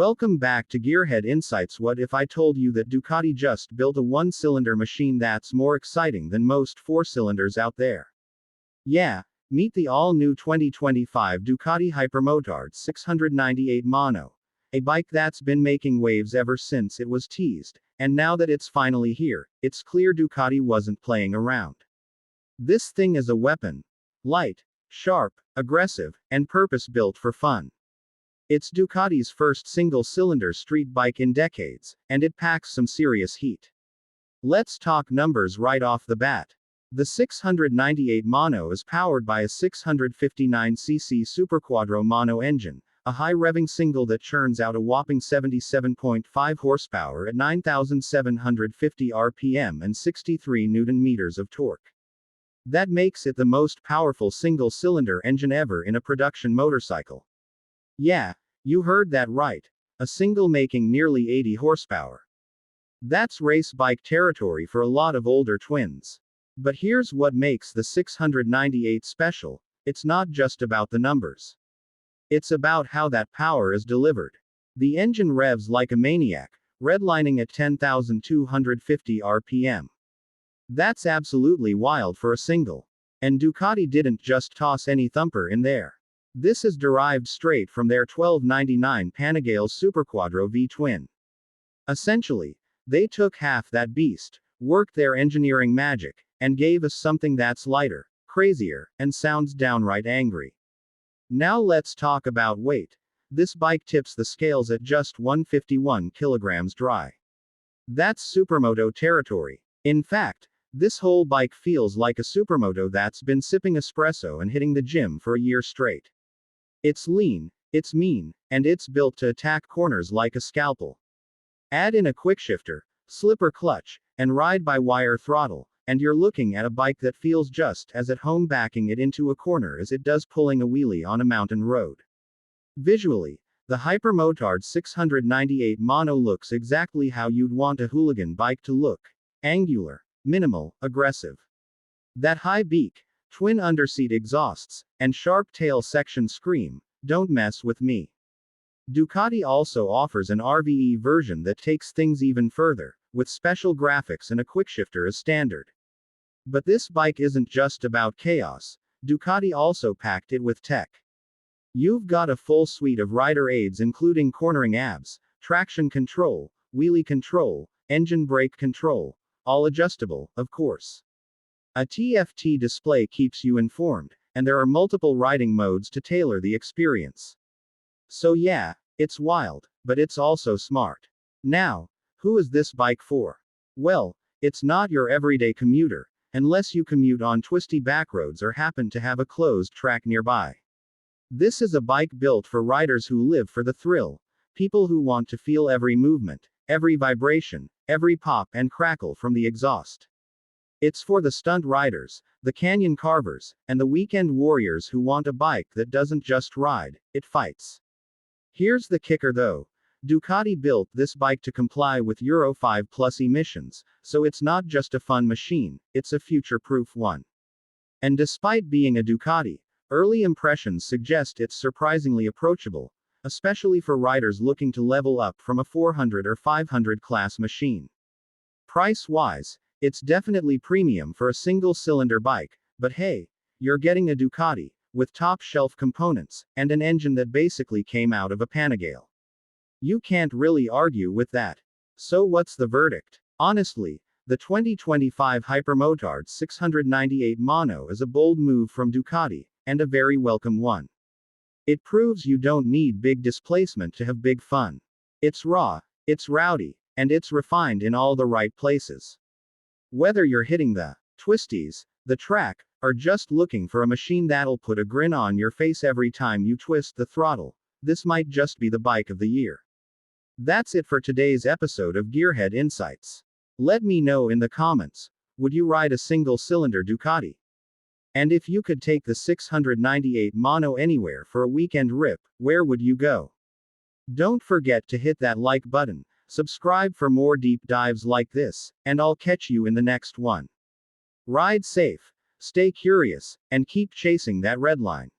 Welcome back to Gearhead Insights. What if I told you that Ducati just built a one-cylinder machine that's more exciting than most four-cylinders out there? Yeah, meet the all-new 2025 Ducati Hypermotard 698 Mono. A bike that's been making waves ever since it was teased, and now that it's finally here, it's clear Ducati wasn't playing around. This thing is a weapon. Light, sharp, aggressive, and purpose-built for fun. It's Ducati's first single-cylinder street bike in decades, and it packs some serious heat. Let's talk numbers right off the bat. The 698 Mono is powered by a 659cc Superquadro Mono engine, a high-revving single that churns out a whopping 77.5 horsepower at 9,750 RPM and 63 Nm of torque. That makes it the most powerful single-cylinder engine ever in a production motorcycle. Yeah, you heard that right. A single making nearly 80 horsepower. That's race bike territory for a lot of older twins. But here's what makes the 698 special. It's not just about the numbers. It's about how that power is delivered. The engine revs like a maniac, redlining at 10,250 RPM. That's absolutely wild for a single. And Ducati didn't just toss any thumper in there. This is derived straight from their 1299 Panigale Superquadro V-twin. Essentially, they took half that beast, worked their engineering magic, and gave us something that's lighter, crazier, and sounds downright angry. Now let's talk about weight. This bike tips the scales at just 151 kilograms dry. That's Supermoto territory. In fact, this whole bike feels like a Supermoto that's been sipping espresso and hitting the gym for a year straight. It's lean, it's mean, and it's built to attack corners like a scalpel. Add in a quickshifter, slipper clutch, and ride-by-wire throttle, and you're looking at a bike that feels just as at home backing it into a corner as it does pulling a wheelie on a mountain road. Visually, the Hypermotard 698 Mono looks exactly how you'd want a Hooligan bike to look. Angular, minimal, aggressive. That high beak, twin underseat exhausts, and sharp tail section scream, "Don't mess with me." Ducati also offers an RVE version that takes things even further, with special graphics and a quickshifter as standard. But this bike isn't just about chaos. Ducati also packed it with tech. You've got a full suite of rider aids including cornering abs, traction control, wheelie control, engine brake control, all adjustable, of course. A TFT display keeps you informed, and there are multiple riding modes to tailor the experience. So yeah, it's wild, but it's also smart. Now, who is this bike for? Well, it's not your everyday commuter, unless you commute on twisty backroads or happen to have a closed track nearby. This is a bike built for riders who live for the thrill, people who want to feel every movement, every vibration, every pop and crackle from the exhaust. It's for the stunt riders, the canyon carvers, and the weekend warriors who want a bike that doesn't just ride, it fights. Here's the kicker though. Ducati built this bike to comply with Euro 5 plus emissions, so it's not just a fun machine, it's a future-proof one. And despite being a Ducati, early impressions suggest it's surprisingly approachable, especially for riders looking to level up from a 400 or 500 class machine. Price-wise, it's definitely premium for a single-cylinder bike, but hey, you're getting a Ducati, with top-shelf components, and an engine that basically came out of a Panigale. You can't really argue with that. So what's the verdict? Honestly, the 2025 Hypermotard 698 Mono is a bold move from Ducati, and a very welcome one. It proves you don't need big displacement to have big fun. It's raw, it's rowdy, and it's refined in all the right places. Whether you're hitting the twisties, the track, or just looking for a machine that'll put a grin on your face every time you twist the throttle, this might just be the bike of the year. That's it for today's episode of Gearhead Insights. Let me know in the comments, would you ride a single-cylinder Ducati? And if you could take the 698 Mono anywhere for a weekend rip, where would you go? Don't forget to hit that like button, subscribe for more deep dives like this, and I'll catch you in the next one. Ride safe, stay curious, and keep chasing that red line.